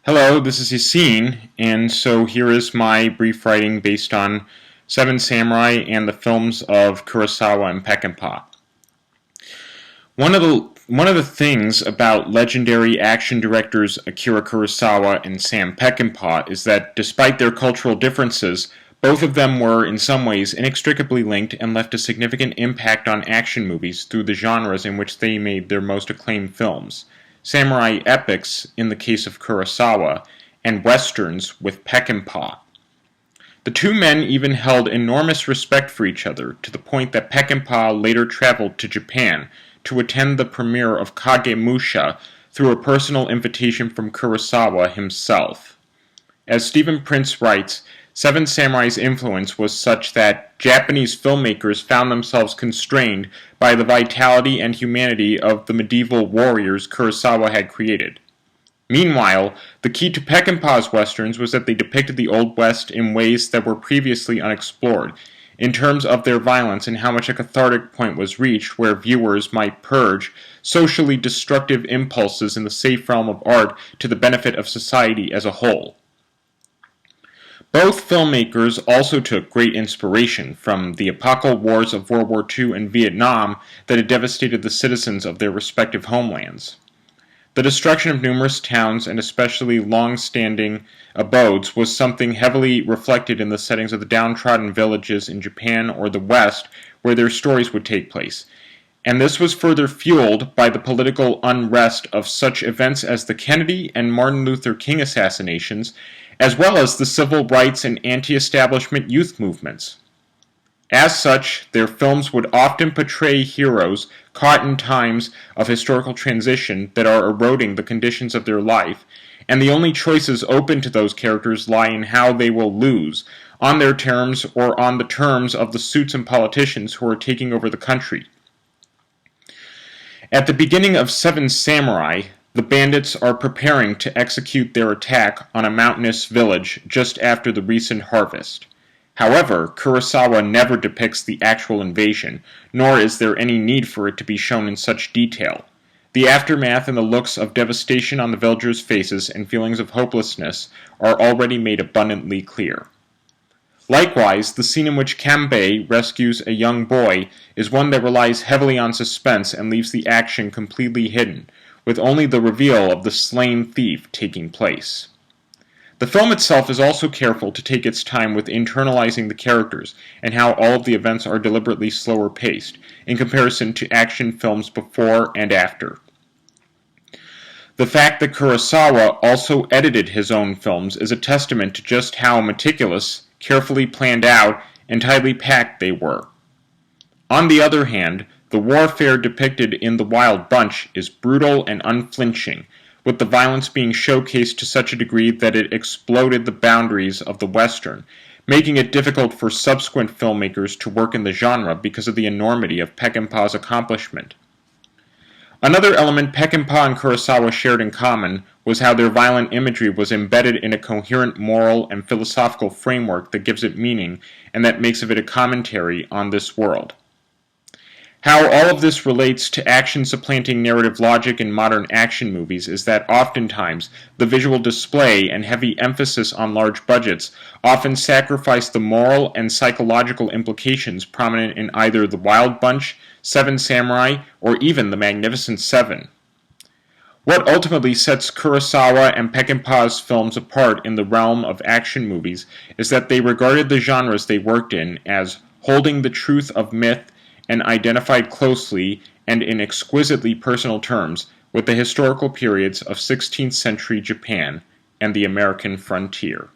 Hello, this is Yassine, and so here is my brief writing based on Seven Samurai and the films of Kurosawa and Peckinpah. One of the things about legendary action directors Akira Kurosawa and Sam Peckinpah is that despite their cultural differences, both of them were in some ways inextricably linked and left a significant impact on action movies through the genres in which they made their most acclaimed films. Samurai epics in the case of Kurosawa, and westerns with Peckinpah. The two men even held enormous respect for each other, to the point that Peckinpah later traveled to Japan to attend the premiere of Kagemusha through a personal invitation from Kurosawa himself. As Stephen Prince writes, Seven Samurai's influence was such that Japanese filmmakers found themselves constrained by the vitality and humanity of the medieval warriors Kurosawa had created. Meanwhile, the key to Peckinpah's westerns was that they depicted the Old West in ways that were previously unexplored, in terms of their violence and how much a cathartic point was reached where viewers might purge socially destructive impulses in the safe realm of art to the benefit of society as a whole. Both filmmakers also took great inspiration from the epochal wars of World War II and Vietnam that had devastated the citizens of their respective homelands. The destruction of numerous towns and especially long-standing abodes was something heavily reflected in the settings of the downtrodden villages in Japan or the West where their stories would take place. And this was further fueled by the political unrest of such events as the Kennedy and Martin Luther King assassinations, as well as the civil rights and anti-establishment youth movements. As such, their films would often portray heroes caught in times of historical transition that are eroding the conditions of their life, and the only choices open to those characters lie in how they will lose, on their terms or on the terms of the suits and politicians who are taking over the country. At the beginning of Seven Samurai, the bandits are preparing to execute their attack on a mountainous village just after the recent harvest. However, Kurosawa never depicts the actual invasion, nor is there any need for it to be shown in such detail. The aftermath and the looks of devastation on the villagers' faces and feelings of hopelessness are already made abundantly clear. Likewise, the scene in which Kambei rescues a young boy is one that relies heavily on suspense and leaves the action completely hidden, with only the reveal of the slain thief taking place. The film itself is also careful to take its time with internalizing the characters and how all of the events are deliberately slower paced, in comparison to action films before and after. The fact that Kurosawa also edited his own films is a testament to just how meticulous, carefully planned out, and tightly packed they were. On the other hand, the warfare depicted in The Wild Bunch is brutal and unflinching, with the violence being showcased to such a degree that it exploded the boundaries of the Western, making it difficult for subsequent filmmakers to work in the genre because of the enormity of Peckinpah's accomplishment. Another element Peckinpah and Kurosawa shared in common was how their violent imagery was embedded in a coherent moral and philosophical framework that gives it meaning and that makes of it a commentary on this world. How all of this relates to action supplanting narrative logic in modern action movies is that oftentimes the visual display and heavy emphasis on large budgets often sacrifice the moral and psychological implications prominent in either The Wild Bunch, Seven Samurai, or even The Magnificent Seven. What ultimately sets Kurosawa and Peckinpah's films apart in the realm of action movies is that they regarded the genres they worked in as holding the truth of myth and identified closely and in exquisitely personal terms with the historical periods of 16th century Japan and the American frontier.